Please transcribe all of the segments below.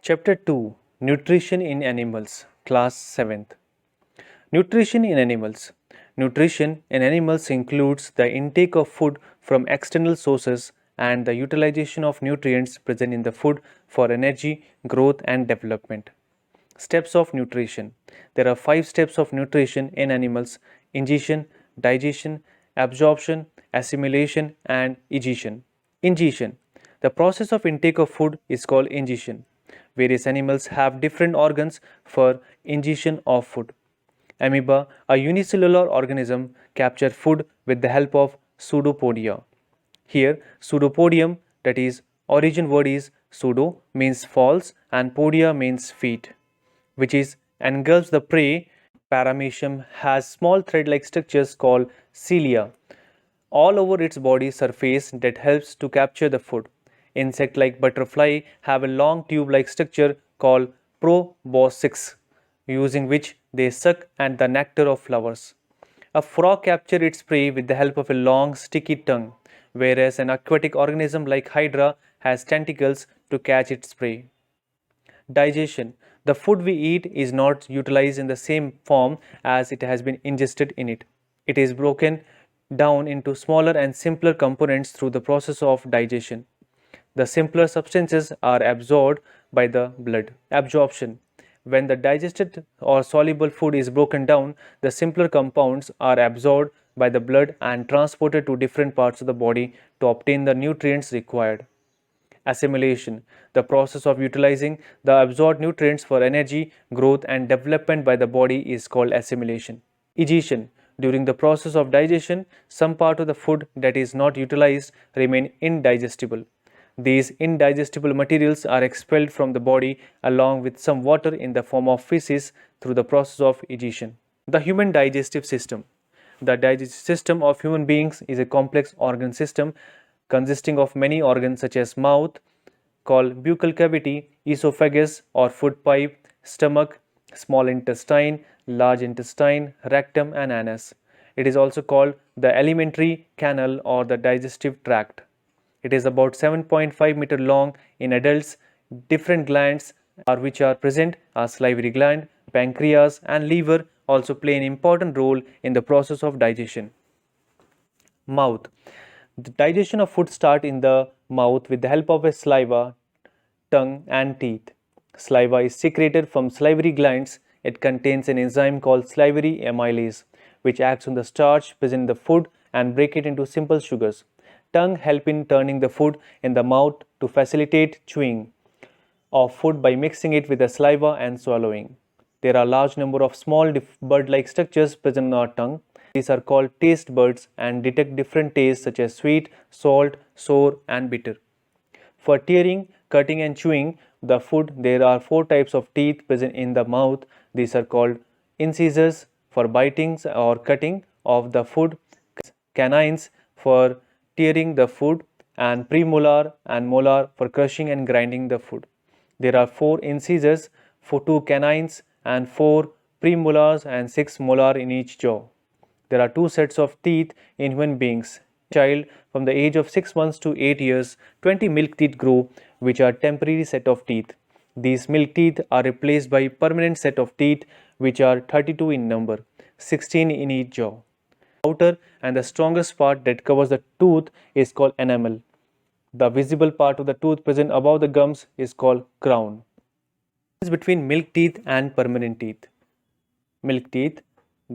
Chapter 2 Nutrition in Animals, Class 7th. Nutrition in Animals. Nutrition in animals includes the intake of food from external sources and the utilization of nutrients present in the food for energy, growth, and development. Steps of nutrition. There are 5 steps of nutrition in animals: ingestion, digestion, absorption, assimilation, and egestion. Ingestion. The process of intake of food is called ingestion. Various animals have different organs for ingestion of food. Amoeba, a unicellular organism, capture food with the help of pseudopodia. Here, pseudopodium, that is, origin word is pseudo means false and podia means feet, which is engulfs the prey. Paramecium has small thread-like structures called cilia all over its body surface that helps to capture the food. Insect like butterfly have a long tube-like structure called proboscis, using which they suck at the nectar of flowers. A frog captures its prey with the help of a long sticky tongue, whereas an aquatic organism like hydra has tentacles to catch its prey. Digestion. The food we eat is not utilized in the same form as it has been ingested in it. It is broken down into smaller and simpler components through the process of digestion. The simpler substances are absorbed by the blood. Absorption. When the digested or soluble food is broken down, the simpler compounds are absorbed by the blood and transported to different parts of the body to obtain the nutrients required. Assimilation. The process of utilizing the absorbed nutrients for energy, growth, and development by the body is called assimilation. Egestion. During the process of digestion, some part of the food that is not utilized remain indigestible. These indigestible materials are expelled from the body along with some water in the form of feces through the process of egestion. The human digestive system. The digestive system of human beings is a complex organ system consisting of many organs such as mouth, called buccal cavity, esophagus or food pipe, stomach, small intestine, large intestine, rectum, and anus. It is also called the alimentary canal or the digestive tract. It is about 7.5 meter long in adults. Different glands which are present are salivary gland, pancreas, and liver also play an important role in the process of digestion. Mouth. The digestion of food starts in the mouth with the help of a saliva, tongue, and teeth. Saliva is secreted from salivary glands. It contains an enzyme called salivary amylase, which acts on the starch present in the food and break it into simple sugars. Tongue help in turning the food in the mouth to facilitate chewing of food by mixing it with the saliva and swallowing. There are large number of small bird-like structures present in our tongue. These are called taste buds and detect different tastes such as sweet, salt, sour, and bitter. For tearing, cutting, and chewing the food, there are 4 types of teeth present in the mouth. These are called incisors for biting or cutting of the food, canines for tearing the food, and premolar and molar for crushing and grinding the food. There are 4 incisors, 2 canines, and 4 premolars and 6 molar in each jaw. There are 2 sets of teeth in human beings. Child from the age of 6 months to 8 years, 20 milk teeth grow, which are temporary set of teeth. These milk teeth are replaced by permanent set of teeth, which are 32 in number, 16 in each jaw. Outer and the strongest part that covers the tooth is called enamel. The visible part of the tooth present above the gums is called crown. Difference between milk teeth and permanent teeth. Milk teeth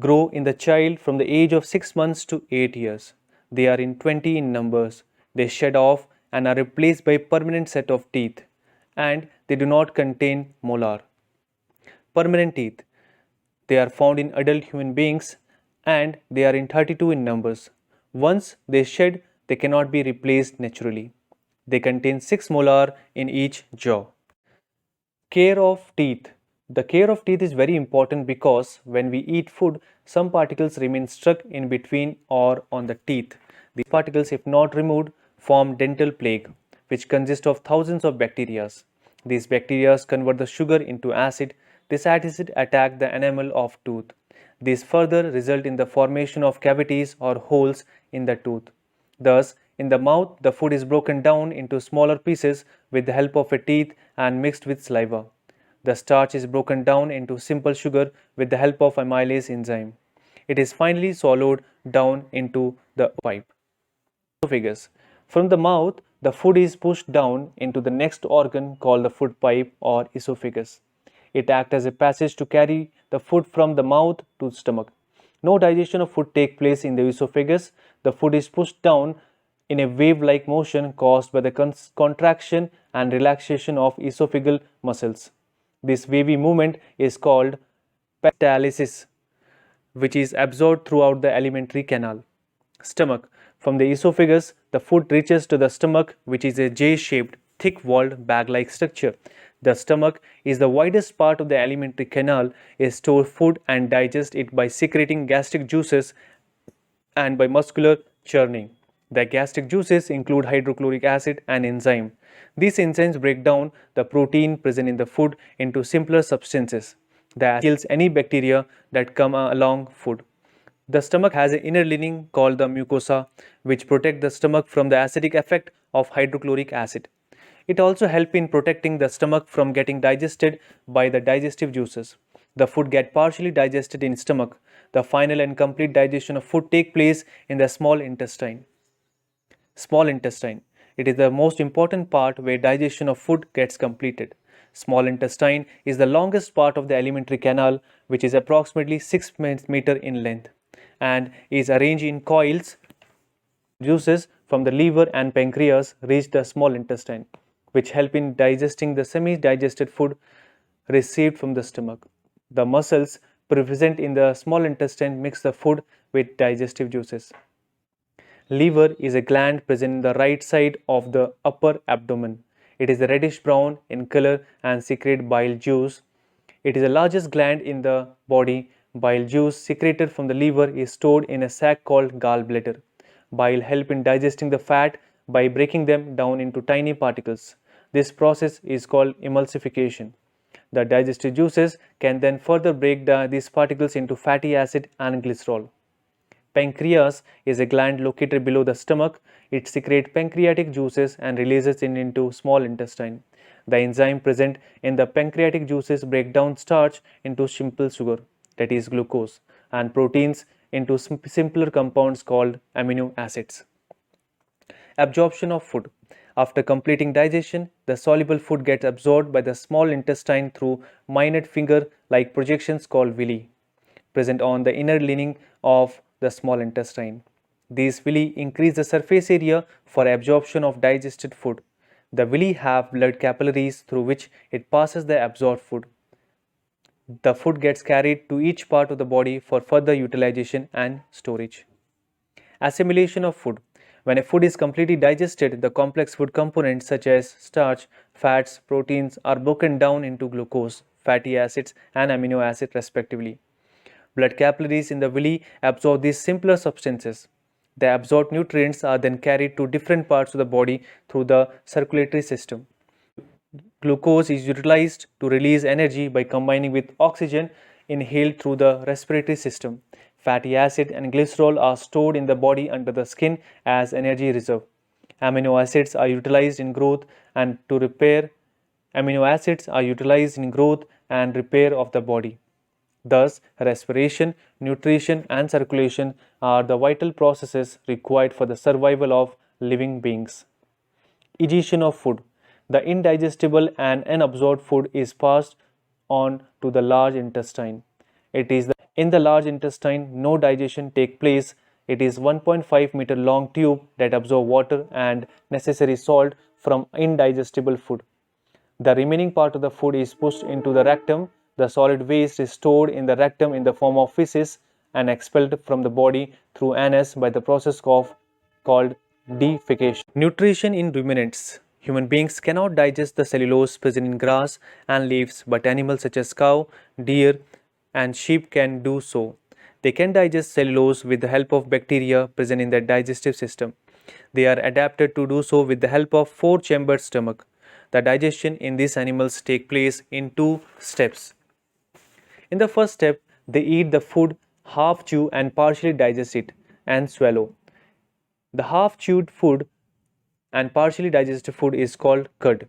grow in the child from the age of 6 months to 8 years. They are in 20 in numbers. They shed off and are replaced by permanent set of teeth, and they do not contain molar. Permanent teeth. They are found in adult human beings and they are in 32 in numbers. Once they shed, they cannot be replaced naturally. They contain 6 molar in each jaw. Care of teeth. The care of teeth is very important because when we eat food, some particles remain stuck in between or on the teeth. These particles, if not removed, form dental plaque, which consists of thousands of bacteria. These bacteria convert the sugar into acid. This acid attacks the enamel of tooth. These further result in the formation of cavities or holes in the tooth. Thus, in the mouth, the food is broken down into smaller pieces with the help of a teeth and mixed with saliva. The starch is broken down into simple sugar with the help of amylase enzyme. It is finally swallowed down into the pipe. Esophagus. From the mouth, the food is pushed down into the next organ called the food pipe or esophagus. It acts as a passage to carry the food from the mouth to the stomach. No digestion of food takes place in the esophagus. The food is pushed down in a wave-like motion caused by the contraction and relaxation of esophageal muscles. This wavy movement is called peristalsis, which is absorbed throughout the alimentary canal. Stomach. From the esophagus, the food reaches to the stomach, which is a J-shaped, thick-walled bag-like structure. The stomach is the widest part of the alimentary canal. It stores food and digests it by secreting gastric juices and by muscular churning. The gastric juices include hydrochloric acid and enzyme. These enzymes break down the protein present in the food into simpler substances. The acid kills any bacteria that come along food. The stomach has an inner lining called the mucosa, which protect the stomach from the acidic effect of hydrochloric acid. It also helps in protecting the stomach from getting digested by the digestive juices. The food gets partially digested in stomach. The final and complete digestion of food takes place in the small intestine. Small intestine. It is the most important part where digestion of food gets completed. Small intestine is the longest part of the alimentary canal, which is approximately 6 meters in length and is arranged in coils. Juices from the liver and pancreas reach the small intestine, which help in digesting the semi-digested food received from the stomach. The muscles present in the small intestine mix the food with digestive juices. Liver is a gland present in the right side of the upper abdomen. It is reddish brown in color and secretes bile juice. It is the largest gland in the body. Bile juice secreted from the liver is stored in a sac called gallbladder. Bile help in digesting the fat by breaking them down into tiny particles. This process is called emulsification. The digestive juices can then further break these particles into fatty acid and glycerol. Pancreas is a gland located below the stomach. It secretes pancreatic juices and releases it into small intestine. The enzyme present in the pancreatic juices break down starch into simple sugar, that is glucose, and proteins into simpler compounds called amino acids. Absorption of food. After completing digestion, the soluble food gets absorbed by the small intestine through minute finger-like projections called villi, present on the inner lining of the small intestine. These villi increase the surface area for absorption of digested food. The villi have blood capillaries through which it passes the absorbed food. The food gets carried to each part of the body for further utilization and storage. Assimilation of food. When a food is completely digested, the complex food components such as starch, fats, proteins are broken down into glucose, fatty acids, and amino acids respectively. Blood capillaries in the villi absorb these simpler substances. The absorbed nutrients are then carried to different parts of the body through the circulatory system. Glucose is utilized to release energy by combining with oxygen inhaled through the respiratory system. Fatty acid and glycerol are stored in the body under the skin as energy reserve. Amino acids are utilized in growth and to repair. Amino acids are utilized in growth and repair of the body. Thus, respiration, nutrition, and circulation are the vital processes required for the survival of living beings. Egestion of food. The indigestible and unabsorbed food is passed on to the large intestine. In the large intestine, no digestion takes place. It is 1.5 meter long tube that absorbs water and necessary salt from indigestible food. The remaining part of the food is pushed into the rectum. The solid waste is stored in the rectum in the form of feces and expelled from the body through anus by the process called defecation. Nutrition in ruminants. Human beings cannot digest the cellulose present in grass and leaves, but animals such as cow, deer, and sheep can do so. They can digest cellulose with the help of bacteria present in their digestive system. They are adapted to do so with the help of four-chambered stomach. The digestion in these animals take place in two steps. In the first step, they eat the food, half chew and partially digest it and swallow. The half chewed food and partially digested food is called cud.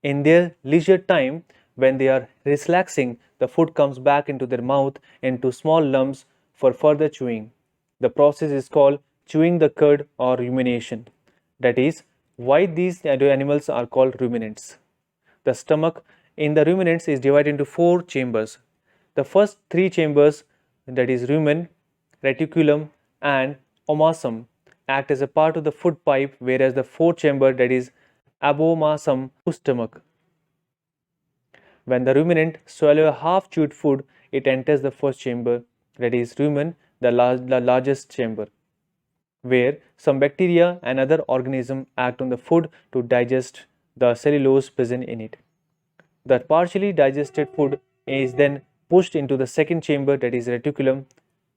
In their leisure time, when they are relaxing, the food comes back into their mouth into small lumps for further chewing. The process is called chewing the cud or rumination. That is why these animals are called ruminants. The stomach in the ruminants is divided into four chambers. The first three chambers, that is rumen, reticulum, and omasum, act as a part of the food pipe, whereas the fourth chamber, that is abomasum, stomach. When the ruminant swallows a half chewed food, it enters the first chamber, that is rumen, the largest chamber, where some bacteria and other organisms act on the food to digest the cellulose present in it. The partially digested food is then pushed into the second chamber, that is reticulum.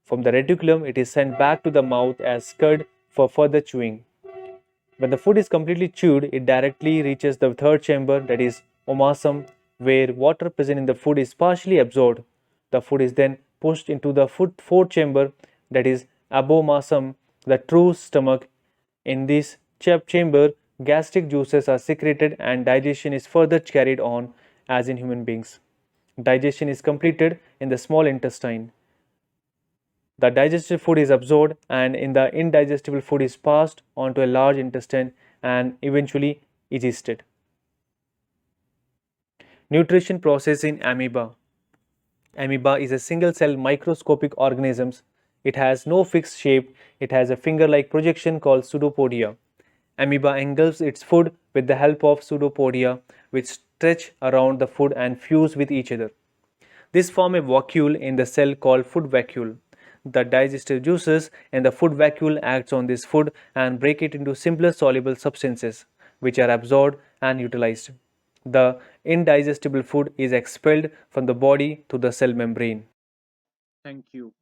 From the reticulum, it is sent back to the mouth as cud for further chewing. When the food is completely chewed, it directly reaches the third chamber, that is omasum, where water present in the food is partially absorbed. The food is then pushed into the fourth chamber, that is abomasum, the true stomach. In this chamber, gastric juices are secreted and digestion is further carried on as in human beings. Digestion is completed in the small intestine. The digested food is absorbed and in the indigestible food is passed on to a large intestine and eventually digested. Nutrition process in amoeba. Amoeba is a single cell microscopic organism. It has no fixed shape. It has a finger-like projection called pseudopodia. Amoeba engulfs its food with the help of pseudopodia, which stretch around the food and fuse with each other. This form a vacuole in the cell called food vacuole. The digestive juices in the food vacuole acts on this food and break it into simpler soluble substances, which are absorbed and utilized. The indigestible food is expelled from the body to the cell membrane. Thank you.